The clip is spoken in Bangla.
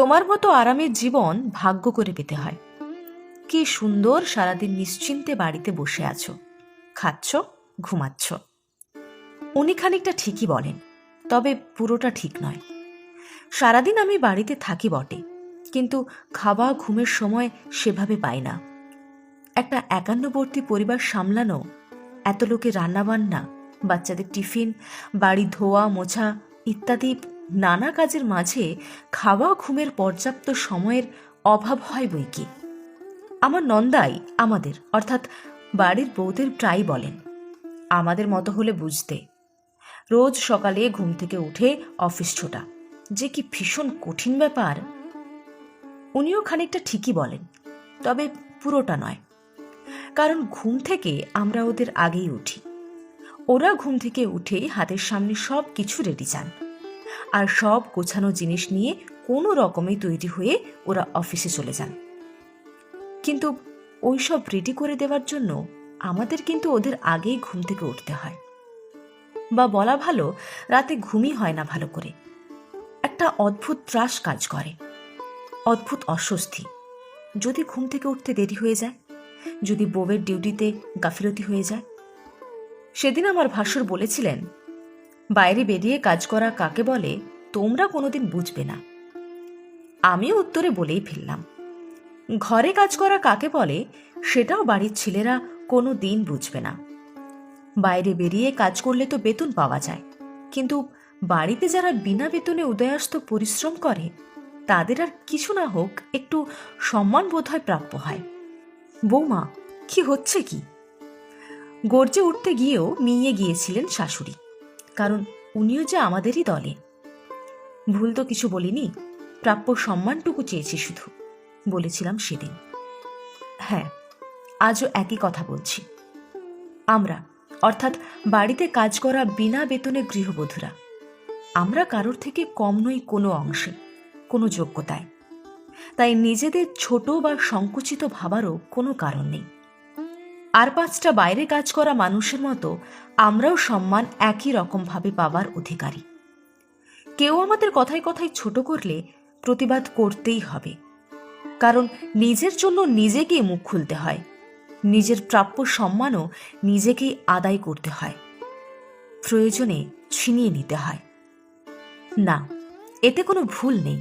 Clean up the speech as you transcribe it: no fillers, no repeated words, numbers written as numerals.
তোমার মতো আরামের জীবন ভাগ্য করে পেতে হয়। কি সুন্দর সারাদিন নিশ্চিন্তে বাড়িতে বসে আছো, খাচ্ছ, ঘুমাচ্ছ। উনি খানিকটা ঠিকই বলেন, তবে পুরোটা ঠিক নয়। সারাদিন আমি বাড়িতে থাকি বটে, কিন্তু খাওয়া ঘুমের সময় সেভাবে পাই না। একটা একান্নবর্তী পরিবার সামলানো, এত লোকের রান্নাবান্না, বাচ্চাদের টিফিন, বাড়ি ধোয়া মোছা ইত্যাদি নানা কাজের মাঝে খাওয়া ঘুমের পর্যাপ্ত সময়ের অভাব হয় বই কি। আমার নন্দাই আমাদের অর্থাৎ বাড়ির বউদের প্রায় বলেন, আমাদের মতো হলে বুঝতে, রোজ সকালে ঘুম থেকে উঠে অফিস ছোটা যে কি ভীষণ কঠিন ব্যাপার। উনিও খানিকটা ঠিকই বলেন, তবে পুরোটা নয়। কারণ ঘুম থেকে আমরা ওদের আগেই উঠি। ওরা ঘুম থেকে উঠেই হাতের সামনে সব কিছু রেডি চান, আর সব গোছানো জিনিস নিয়ে কোনো রকমে তৈরি হয়ে ওরা অফিসে চলে যান। কিন্তু ওই সব রেডি করে দেওয়ার জন্য আমাদের কিন্তু ওদের আগেই ঘুম থেকে উঠতে হয়, বা বলা ভালো রাতে ঘুমই হয় না ভালো করে। একটা অদ্ভুত ত্রাস কাজ করে, অদ্ভুত অস্বস্তি। যদি ঘুম থেকে উঠতে দেরি হয়ে যায়, যদি বউয়ের ডিউটিতে গাফিলতি হয়ে যায়। সেদিন আমার ভাসুর বলেছিলেন, বাইরে বেরিয়ে কাজ করা কাকে বলে তোমরা কোনোদিন বুঝবে না। আমিও উত্তরে বলেই ফেললাম, ঘরে কাজ করা কাকে বলে সেটাও বাড়ির ছেলেরা কোনো দিন বুঝবে না। বাইরে বেরিয়ে কাজ করলে তো বেতন পাওয়া যায়, কিন্তু বাড়িতে যারা বিনা বেতনে উদয়াস্ত পরিশ্রম করে তাদের আর কিছু না হোক একটু সম্মান বোধ হয় প্রাপ্য হয়। বৌমা, কি হচ্ছে কি? গর্জে উঠতে গিয়েও মিইয়ে গিয়েছিলেন শাশুড়ি, কারণ উনিও যে আমাদেরই দলে। ভুল তো কিছু বলিনি, প্রাপ্য সম্মানটুকু চেয়েছি শুধু, বলেছিলাম সেদিন। হ্যাঁ, আজও একই কথা বলছি। আমরা অর্থাৎ বাড়িতে কাজ করা বিনা বেতনে গৃহবধূরা, আমরা কারোর থেকে কম নই কোনো অংশে, কোনো যোগ্যতায়। তাই নিজেদের ছোট বা সংকুচিত ভাবারও কোনো কারণ নেই। আর পাঁচটা বাইরে কাজ করা মানুষের মতো আমরাও সম্মান একই রকমভাবে পাবার অধিকারী। কেউ আমাদের কথায় কথায় ছোট করলে প্রতিবাদ করতেই হবে, কারণ নিজের জন্য নিজেকেই মুখ খুলতে হয়, নিজের প্রাপ্য সম্মানও নিজেকেই আদায় করতে হয়, প্রয়োজনে ছিনিয়ে নিতে হয়। না, এতে কোনো ভুল নেই।